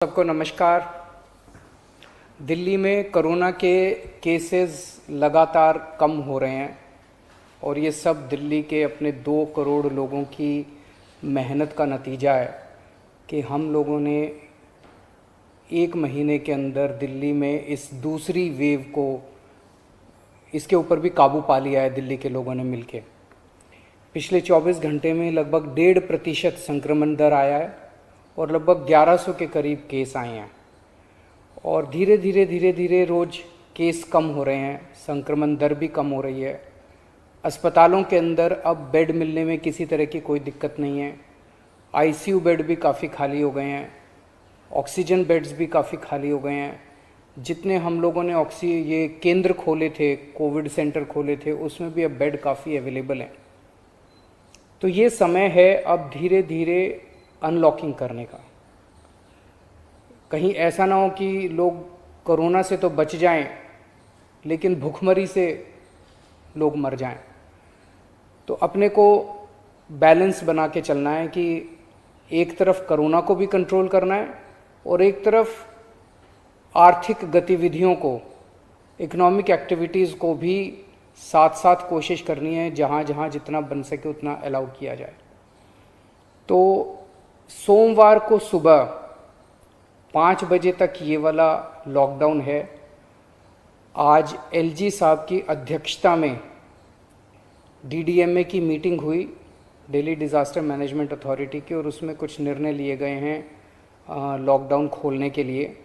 सबको नमस्कार। दिल्ली में कोरोना के केसेस लगातार कम हो रहे हैं और ये सब दिल्ली के अपने 2 करोड़ लोगों की मेहनत का नतीजा है कि हम लोगों ने 1 महीने के अंदर दिल्ली में इस दूसरी वेव को इसके ऊपर भी काबू पा लिया है। दिल्ली के लोगों ने मिलके पिछले 24 घंटे में लगभग 1.5% संक्रमण दर आया है और लगभग 1100 के करीब केस आए हैं और धीरे धीरे रोज़ केस कम हो रहे हैं, संक्रमण दर भी कम हो रही है। अस्पतालों के अंदर अब बेड मिलने में किसी तरह की कोई दिक्कत नहीं है। आईसीयू बेड भी काफ़ी खाली हो गए हैं, ऑक्सीजन बेड्स भी काफ़ी खाली हो गए हैं। जितने हम लोगों ने ये केंद्र खोले थे, कोविड सेंटर खोले थे, उसमें भी अब बेड काफ़ी अवेलेबल हैं। तो ये समय है अब धीरे धीरे अनलॉकिंग करने का। कहीं ऐसा ना हो कि लोग कोरोना से तो बच जाएं लेकिन भूखमरी से लोग मर जाएं। तो अपने को बैलेंस बना के चलना है कि एक तरफ कोरोना को भी कंट्रोल करना है और एक तरफ आर्थिक गतिविधियों को, इकोनॉमिक एक्टिविटीज़ को भी साथ साथ कोशिश करनी है, जहाँ जहाँ जितना बन सके उतना अलाउ किया जाए। तो सोमवार को सुबह 5 बजे तक ये वाला लॉकडाउन है। आज एलजी साहब की अध्यक्षता में डीडीएमए की मीटिंग हुई, दिल्ली डिज़ास्टर मैनेजमेंट अथॉरिटी की, और उसमें कुछ निर्णय लिए गए हैं लॉकडाउन खोलने के लिए।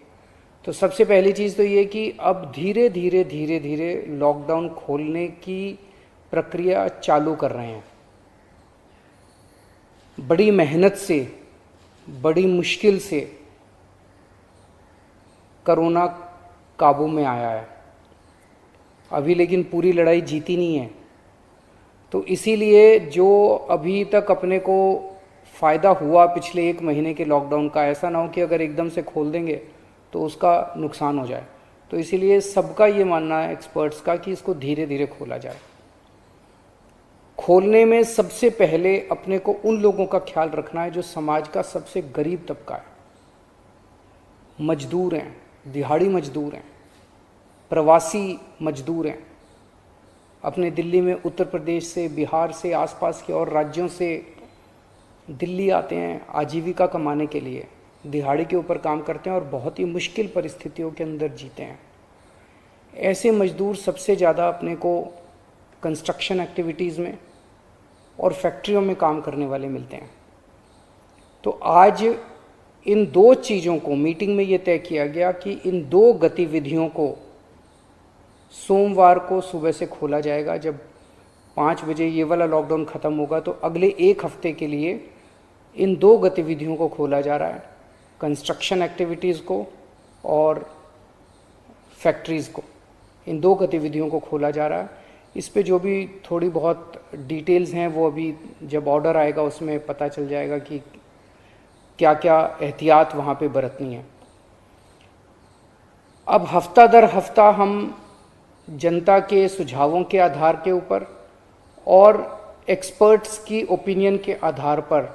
तो सबसे पहली चीज़ तो ये कि अब धीरे धीरे लॉकडाउन खोलने की प्रक्रिया चालू कर रहे हैं। बड़ी मेहनत से, बड़ी मुश्किल से कोरोना काबू में आया है अभी, लेकिन पूरी लड़ाई जीती नहीं है। तो इसीलिए जो अभी तक अपने को फ़ायदा हुआ पिछले 1 महीने के लॉकडाउन का, ऐसा ना हो कि अगर एकदम से खोल देंगे तो उसका नुकसान हो जाए। तो इसीलिए सबका ये मानना है, एक्सपर्ट्स का, कि इसको धीरे धीरे खोला जाए। खोलने में सबसे पहले अपने को उन लोगों का ख्याल रखना है जो समाज का सबसे गरीब तबका है। मजदूर हैं, दिहाड़ी मजदूर हैं, प्रवासी मजदूर हैं। अपने दिल्ली में उत्तर प्रदेश से, बिहार से, आसपास के और राज्यों से दिल्ली आते हैं आजीविका कमाने के लिए, दिहाड़ी के ऊपर काम करते हैं और बहुत ही मुश्किल परिस्थितियों के अंदर जीते हैं। ऐसे मजदूर सबसे ज़्यादा अपने को कंस्ट्रक्शन एक्टिविटीज़ में और फैक्ट्रियों में काम करने वाले मिलते हैं। तो आज इन 2 चीज़ों को मीटिंग में ये तय किया गया कि इन 2 गतिविधियों को सोमवार को सुबह से खोला जाएगा। जब 5 बजे ये वाला लॉकडाउन ख़त्म होगा तो अगले 1 हफ्ते के लिए इन 2 गतिविधियों को खोला जा रहा है, कंस्ट्रक्शन एक्टिविटीज़ को और फैक्ट्रीज़ को। इन 2 गतिविधियों को खोला जा रहा है। इस पे जो भी थोड़ी बहुत डिटेल्स हैं वो अभी जब ऑर्डर आएगा उसमें पता चल जाएगा कि क्या क्या एहतियात वहाँ पे बरतनी है। अब हफ्ता दर हफ्ता हम जनता के सुझावों के आधार के ऊपर और एक्सपर्ट्स की ओपिनियन के आधार पर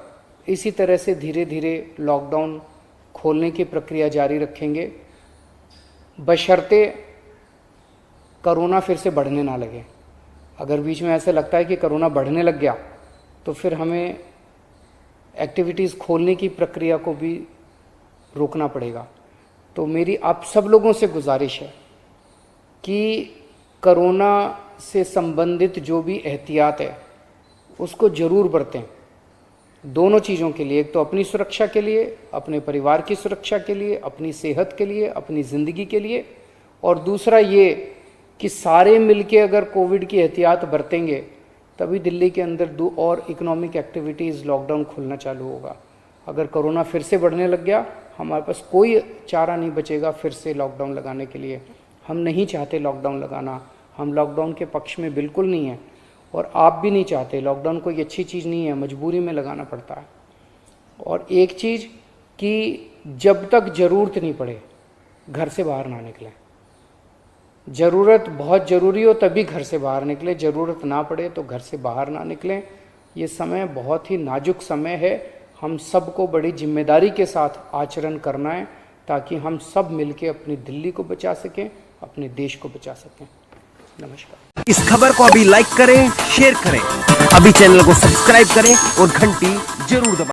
इसी तरह से धीरे धीरे लॉकडाउन खोलने की प्रक्रिया जारी रखेंगे, बशर्ते कोरोना फिर से बढ़ने ना लगे। अगर बीच में ऐसा लगता है कि कोरोना बढ़ने लग गया तो फिर हमें एक्टिविटीज़ खोलने की प्रक्रिया को भी रोकना पड़ेगा। तो मेरी आप सब लोगों से गुजारिश है कि कोरोना से संबंधित जो भी एहतियात है उसको ज़रूर बरतें, दोनों चीज़ों के लिए। एक तो अपनी सुरक्षा के लिए, अपने परिवार की सुरक्षा के लिए, अपनी सेहत के लिए, अपनी ज़िंदगी के लिए, और दूसरा ये कि सारे मिलके अगर कोविड की एहतियात बरतेंगे तभी दिल्ली के अंदर 2 और इकोनॉमिक एक्टिविटीज़ लॉकडाउन खुलना चालू होगा। अगर कोरोना फिर से बढ़ने लग गया, हमारे पास कोई चारा नहीं बचेगा फिर से लॉकडाउन लगाने के लिए। हम नहीं चाहते लॉकडाउन लगाना, हम लॉकडाउन के पक्ष में बिल्कुल नहीं हैं और आप भी नहीं चाहते। लॉकडाउन कोई अच्छी चीज़ नहीं है, मजबूरी में लगाना पड़ता है। और एक चीज़ कि जब तक ज़रूरत नहीं पड़े घर से बाहर ना निकलें। ज़रूरत बहुत ज़रूरी हो तभी घर से बाहर निकलें, ज़रूरत ना पड़े तो घर से बाहर ना निकलें। ये समय बहुत ही नाजुक समय है, हम सबको बड़ी जिम्मेदारी के साथ आचरण करना है ताकि हम सब मिलके अपनी दिल्ली को बचा सकें, अपने देश को बचा सकें। नमस्कार। इस खबर को अभी लाइक करें, शेयर करें, अभी चैनल को सब्सक्राइब करें और घंटी जरूर दबाएं।